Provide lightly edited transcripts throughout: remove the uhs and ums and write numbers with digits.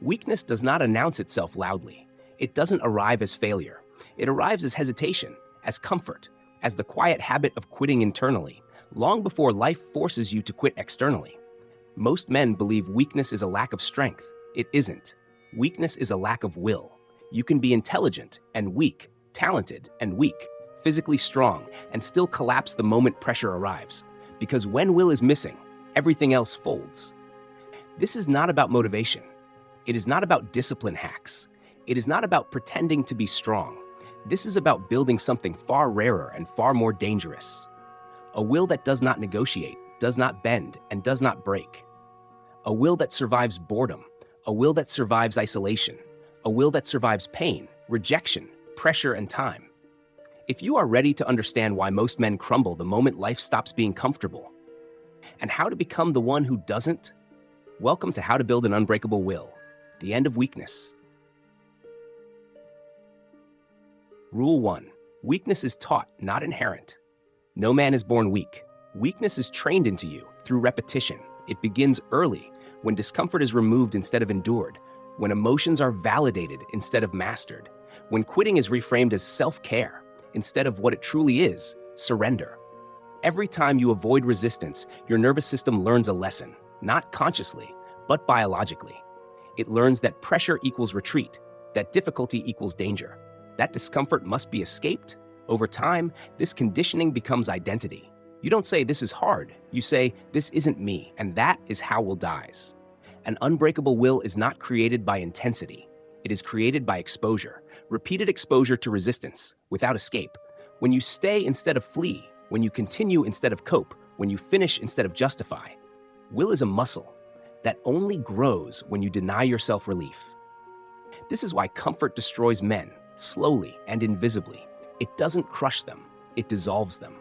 Weakness does not announce itself loudly. It doesn't arrive as failure. It arrives as hesitation, as comfort, as the quiet habit of quitting internally, long before life forces you to quit externally. Most men believe weakness is a lack of strength. It isn't. Weakness is a lack of will. You can be intelligent and weak, talented and weak, physically strong, and still collapse the moment pressure arrives. Because when will is missing, everything else folds. This is not about motivation. It is not about discipline hacks. It is not about pretending to be strong. This is about building something far rarer and far more dangerous. A will that does not negotiate, does not bend, and does not break. A will that survives boredom. A will that survives isolation. A will that survives pain, rejection, pressure, and time. If you are ready to understand why most men crumble the moment life stops being comfortable, and how to become the one who doesn't, welcome to How to Build an Unbreakable Will, the End of Weakness. Rule 1. Weakness is taught, not inherent. No man is born weak. Weakness is trained into you through repetition. It begins early, when discomfort is removed instead of endured, when emotions are validated instead of mastered, when quitting is reframed as self-care instead of what it truly is, surrender. Every time you avoid resistance, your nervous system learns a lesson, not consciously, but biologically. It learns that pressure equals retreat, that difficulty equals danger, that discomfort must be escaped. Over time, this conditioning becomes identity. You don't say, "This is hard." You say, "This isn't me," and that is how will dies. An unbreakable will is not created by intensity. It is created by exposure, repeated exposure to resistance, without escape. When you stay instead of flee, when you continue instead of cope, when you finish instead of justify. Will is a muscle that only grows when you deny yourself relief. This is why comfort destroys men, slowly and invisibly. It doesn't crush them, it dissolves them.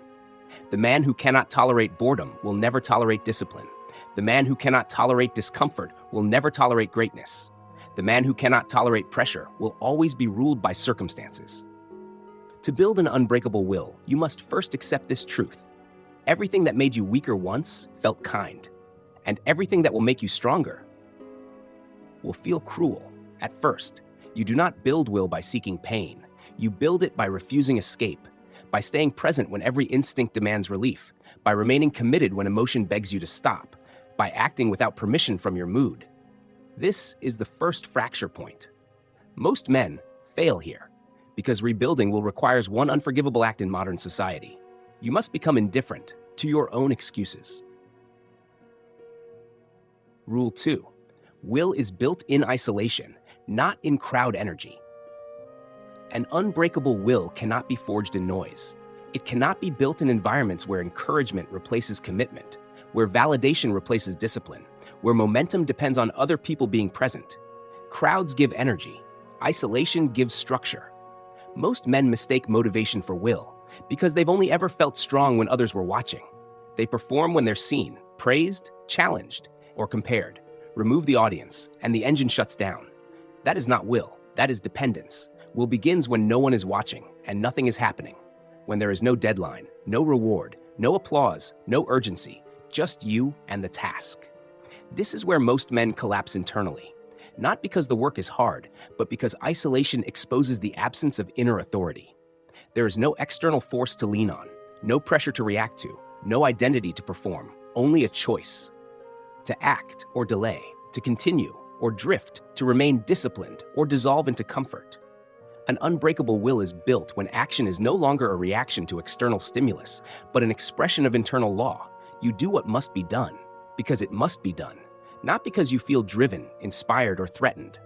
The man who cannot tolerate boredom will never tolerate discipline. The man who cannot tolerate discomfort will never tolerate greatness. The man who cannot tolerate pressure will always be ruled by circumstances. To build an unbreakable will, you must first accept this truth. Everything that made you weaker once felt kind, and everything that will make you stronger will feel cruel at first. You do not build will by seeking pain. You build it by refusing escape, by staying present when every instinct demands relief, by remaining committed when emotion begs you to stop, by acting without permission from your mood. This is the first fracture point. Most men fail here because rebuilding will require one unforgivable act in modern society. You must become indifferent to your own excuses. Rule 2. Will is built in isolation, not in crowd energy. An unbreakable will cannot be forged in noise. It cannot be built in environments where encouragement replaces commitment, where validation replaces discipline, where momentum depends on other people being present. Crowds give energy. Isolation gives structure. Most men mistake motivation for will because they've only ever felt strong when others were watching. They perform when they're seen, praised, challenged, or compared. Remove the audience, and the engine shuts down. That is not will. That is dependence. Will begins when no one is watching and nothing is happening. When there is no deadline, no reward, no applause, no urgency, just you and the task. This is where most men collapse internally. Not because the work is hard, but because isolation exposes the absence of inner authority. There is no external force to lean on, no pressure to react to, no identity to perform, only a choice. To act or delay, to continue or drift, to remain disciplined or dissolve into comfort. An unbreakable will is built when action is no longer a reaction to external stimulus, but an expression of internal law. You do what must be done because it must be done, not because you feel driven, inspired, or threatened.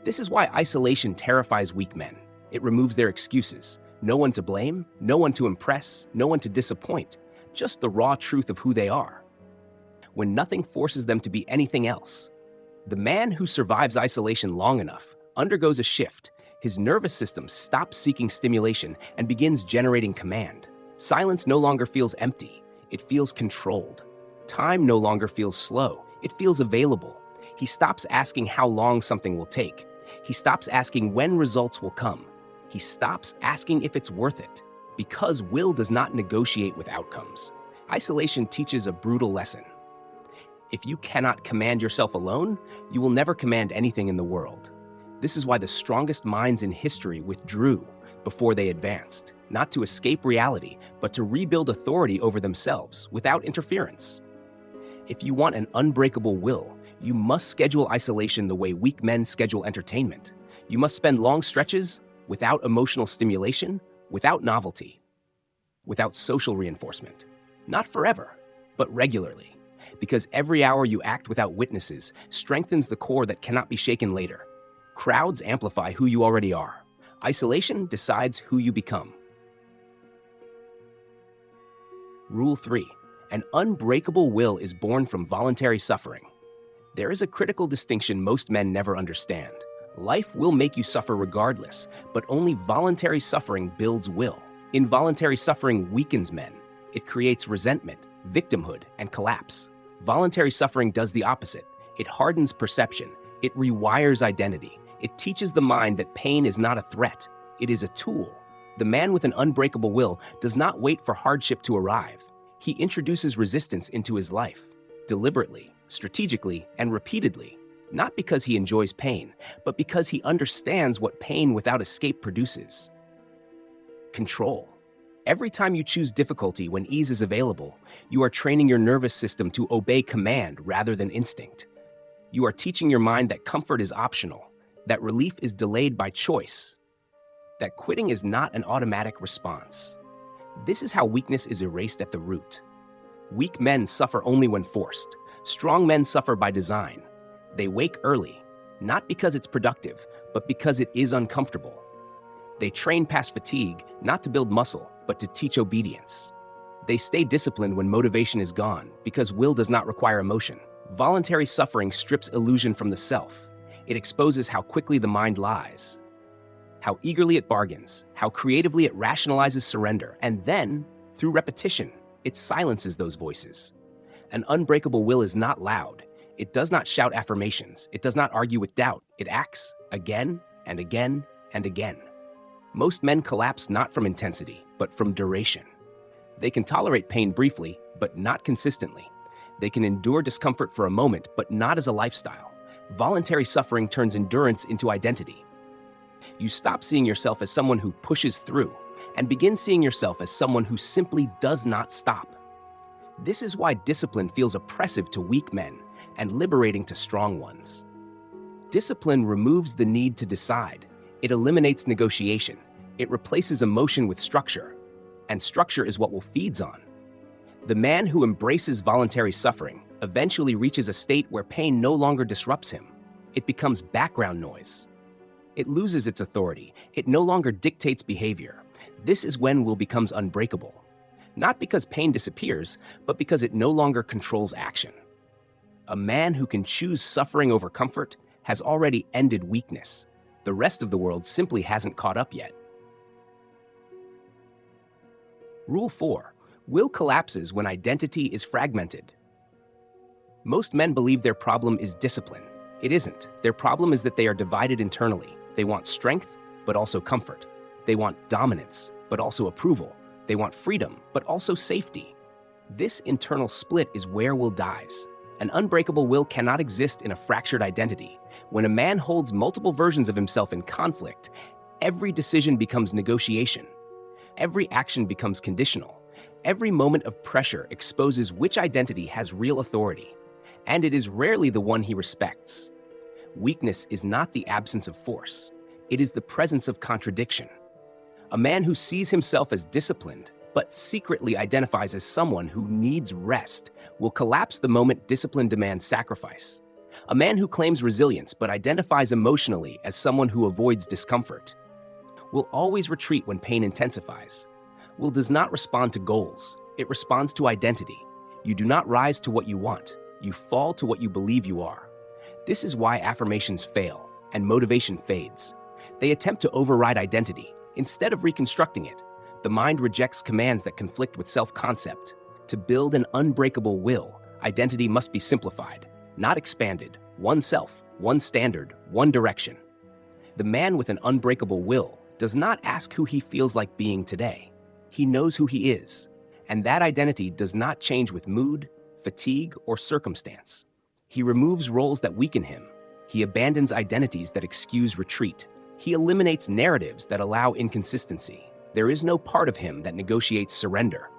This is why isolation terrifies weak men. It removes their excuses. No one to blame, no one to impress, no one to disappoint, just the raw truth of who they are. When nothing forces them to be anything else. The man who survives isolation long enough undergoes a shift. His nervous system stops seeking stimulation and begins generating command. Silence no longer feels empty. It feels controlled. Time no longer feels slow. It feels available. He stops asking how long something will take. He stops asking when results will come. He stops asking if it's worth it, because will does not negotiate with outcomes. Isolation teaches a brutal lesson. If you cannot command yourself alone, you will never command anything in the world. This is why the strongest minds in history withdrew before they advanced, not to escape reality, but to rebuild authority over themselves without interference. If you want an unbreakable will, you must schedule isolation the way weak men schedule entertainment. You must spend long stretches without emotional stimulation, without novelty, without social reinforcement. Not forever, but regularly. Because every hour you act without witnesses strengthens the core that cannot be shaken later. Crowds amplify who you already are. Isolation decides who you become. Rule 3. An unbreakable will is born from voluntary suffering. There is a critical distinction most men never understand. Life will make you suffer regardless, but only voluntary suffering builds will. Involuntary suffering weakens men. It creates resentment, victimhood, and collapse. Voluntary suffering does the opposite. It hardens perception. It rewires identity. It teaches the mind that pain is not a threat. It is a tool. The man with an unbreakable will does not wait for hardship to arrive. He introduces resistance into his life, deliberately, strategically, and repeatedly, not because he enjoys pain, but because he understands what pain without escape produces. Control. Every time you choose difficulty when ease is available, you are training your nervous system to obey command rather than instinct. You are teaching your mind that comfort is optional, that relief is delayed by choice, that quitting is not an automatic response. This is how weakness is erased at the root. Weak men suffer only when forced. Strong men suffer by design. They wake early, not because it's productive, but because it is uncomfortable. They train past fatigue, not to build muscle, but to teach obedience. They stay disciplined when motivation is gone, because will does not require emotion. Voluntary suffering strips illusion from the self. It exposes how quickly the mind lies, how eagerly it bargains, how creatively it rationalizes surrender, and then, through repetition, it silences those voices. An unbreakable will is not loud. It does not shout affirmations. It does not argue with doubt. It acts again and again and again. Most men collapse not from intensity, but from duration. They can tolerate pain briefly, but not consistently. They can endure discomfort for a moment, but not as a lifestyle. Voluntary suffering turns endurance into identity. You stop seeing yourself as someone who pushes through and begin seeing yourself as someone who simply does not stop. This is why discipline feels oppressive to weak men and liberating to strong ones. Discipline removes the need to decide. It eliminates negotiation. It replaces emotion with structure, and structure is what will feeds on. The man who embraces voluntary suffering eventually reaches a state where pain no longer disrupts him. It becomes background noise. It loses its authority. It no longer dictates behavior. This is when will becomes unbreakable. Not because pain disappears, but because it no longer controls action. A man who can choose suffering over comfort has already ended weakness. The rest of the world simply hasn't caught up yet. Rule 4. Will collapses when identity is fragmented. Most men believe their problem is discipline. It isn't. Their problem is that they are divided internally. They want strength, but also comfort. They want dominance, but also approval. They want freedom, but also safety. This internal split is where will dies. An unbreakable will cannot exist in a fractured identity. When a man holds multiple versions of himself in conflict, every decision becomes negotiation. Every action becomes conditional. Every moment of pressure exposes which identity has real authority, and it is rarely the one he respects. Weakness is not the absence of force. It is the presence of contradiction. A man who sees himself as disciplined, but secretly identifies as someone who needs rest, will collapse the moment discipline demands sacrifice. A man who claims resilience, but identifies emotionally as someone who avoids discomfort, will always retreat when pain intensifies. Will does not respond to goals. It responds to identity. You do not rise to what you want. You fall to what you believe you are. This is why affirmations fail and motivation fades. They attempt to override identity instead of reconstructing it. The mind rejects commands that conflict with self-concept. To build an unbreakable will, identity must be simplified, not expanded. One self, one standard, one direction. The man with an unbreakable will does not ask who he feels like being today. He knows who he is, and that identity does not change with mood, fatigue, or circumstance. He removes roles that weaken him. He abandons identities that excuse retreat. He eliminates narratives that allow inconsistency. There is no part of him that negotiates surrender.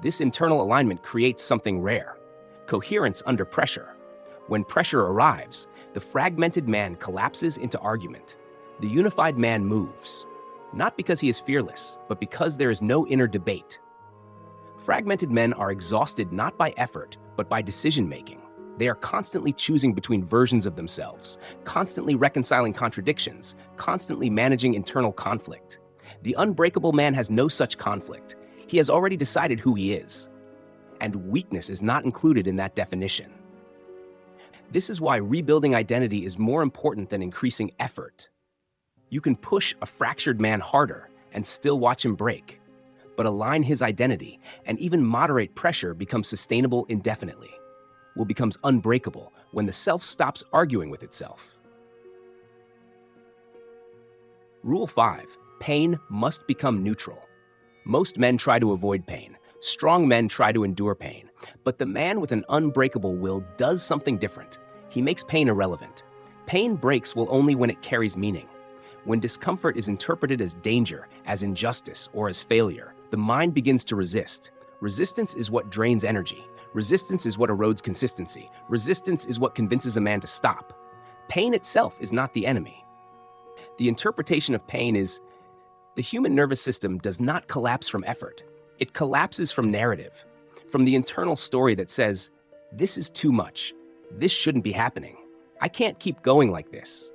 This internal alignment creates something rare: coherence under pressure. When pressure arrives, the fragmented man collapses into argument. The unified man moves, not because he is fearless, but because there is no inner debate. Fragmented men are exhausted not by effort, but by decision-making. They are constantly choosing between versions of themselves, constantly reconciling contradictions, constantly managing internal conflict. The unbreakable man has no such conflict. He has already decided who he is. And weakness is not included in that definition. This is why rebuilding identity is more important than increasing effort. You can push a fractured man harder and still watch him break, but align his identity and even moderate pressure becomes sustainable indefinitely. Will becomes unbreakable when the self stops arguing with itself. Rule 5. Pain must become neutral. Most men try to avoid pain. Strong men try to endure pain. But the man with an unbreakable will does something different. He makes pain irrelevant. Pain breaks will only when it carries meaning. When discomfort is interpreted as danger, as injustice, or as failure, the mind begins to resist. Resistance is what drains energy. Resistance is what erodes consistency. Resistance is what convinces a man to stop. Pain itself is not the enemy. The interpretation of pain is, the human nervous system does not collapse from effort. It collapses from narrative, from the internal story that says, this is too much. This shouldn't be happening. I can't keep going like this.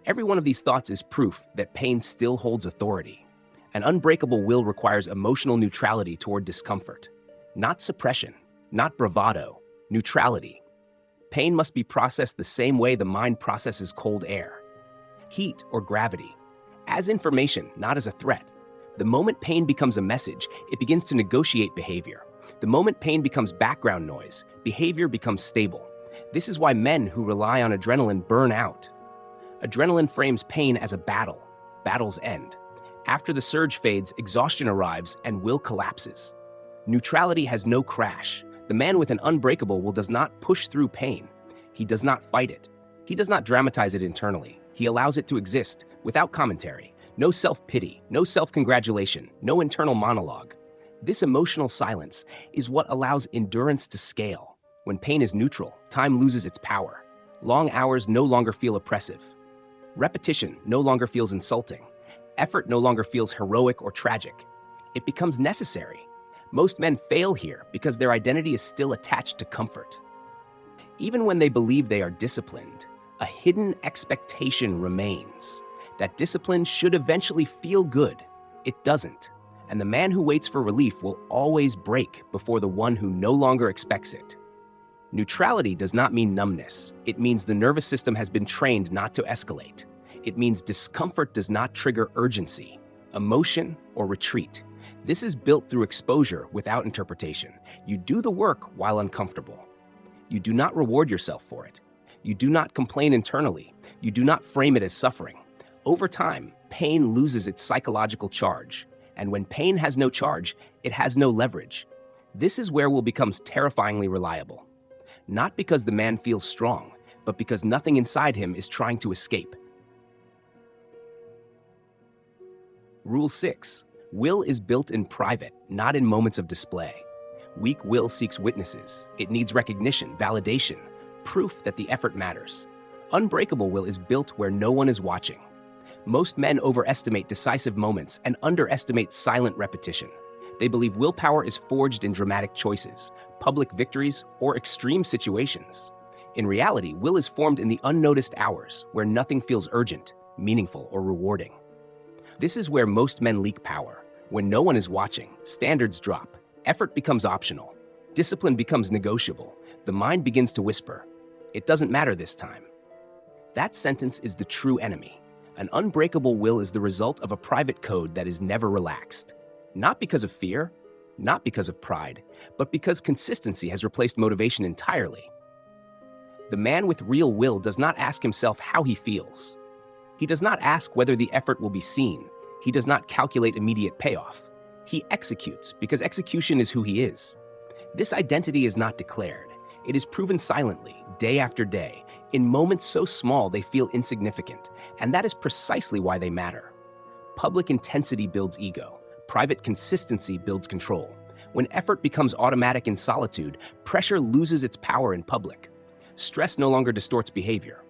Every one of these thoughts is proof that pain still holds authority. An unbreakable will requires emotional neutrality toward discomfort, not suppression, not bravado, neutrality. Pain must be processed the same way the mind processes cold air, heat, or gravity, as information, not as a threat. The moment pain becomes a message, it begins to negotiate behavior. The moment pain becomes background noise, behavior becomes stable. This is why men who rely on adrenaline burn out. Adrenaline frames pain as a battle. Battles end. After the surge fades, exhaustion arrives and will collapses. Neutrality has no crash. The man with an unbreakable will does not push through pain. He does not fight it. He does not dramatize it internally. He allows it to exist without commentary. No self-pity, no self-congratulation, no internal monologue. This emotional silence is what allows endurance to scale. When pain is neutral, time loses its power. Long hours no longer feel oppressive. Repetition no longer feels insulting. Effort no longer feels heroic or tragic. It becomes necessary. Most men fail here because their identity is still attached to comfort. Even when they believe they are disciplined, a hidden expectation remains. That discipline should eventually feel good. It doesn't. And the man who waits for relief will always break before the one who no longer expects it. Neutrality does not mean numbness. It means the nervous system has been trained not to escalate. It means discomfort does not trigger urgency, emotion, or retreat. This is built through exposure without interpretation. You do the work while uncomfortable. You do not reward yourself for it. You do not complain internally. You do not frame it as suffering. Over time, pain loses its psychological charge. And when pain has no charge, it has no leverage. This is where Will becomes terrifyingly reliable. Not because the man feels strong, but because nothing inside him is trying to escape. Rule 6. Will is built in private, not in moments of display. Weak will seeks witnesses. It needs recognition, validation, proof that the effort matters. Unbreakable will is built where no one is watching. Most men overestimate decisive moments and underestimate silent repetition. They believe willpower is forged in dramatic choices, public victories, or extreme situations. In reality, will is formed in the unnoticed hours where nothing feels urgent, meaningful, or rewarding. This is where most men leak power. When no one is watching, standards drop, effort becomes optional, discipline becomes negotiable, the mind begins to whisper, "It doesn't matter this time." That sentence is the true enemy. An unbreakable will is the result of a private code that is never relaxed. Not because of fear, not because of pride, but because consistency has replaced motivation entirely. The man with real will does not ask himself how he feels. He does not ask whether the effort will be seen. He does not calculate immediate payoff. He executes because execution is who he is. This identity is not declared. It is proven silently, day after day, in moments so small they feel insignificant, and that is precisely why they matter. Public intensity builds ego. Private consistency builds control. When effort becomes automatic in solitude, pressure loses its power in public. Stress no longer distorts behavior.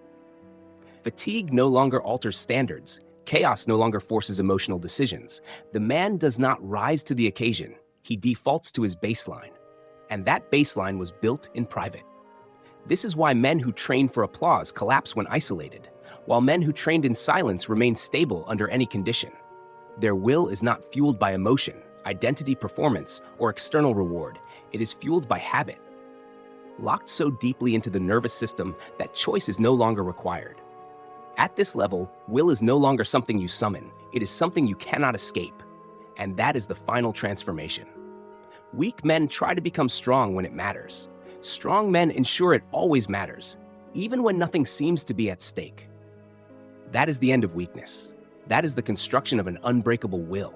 Fatigue no longer alters standards. Chaos no longer forces emotional decisions. The man does not rise to the occasion. He defaults to his baseline. And that baseline was built in private. This is why men who train for applause collapse when isolated, while men who trained in silence remain stable under any condition. Their will is not fueled by emotion, identity, performance, or external reward. It is fueled by habit. Locked so deeply into the nervous system that choice is no longer required. At this level, will is no longer something you summon. It is something you cannot escape. And that is the final transformation. Weak men try to become strong when it matters. Strong men ensure it always matters, even when nothing seems to be at stake. That is the end of weakness. That is the construction of an unbreakable will.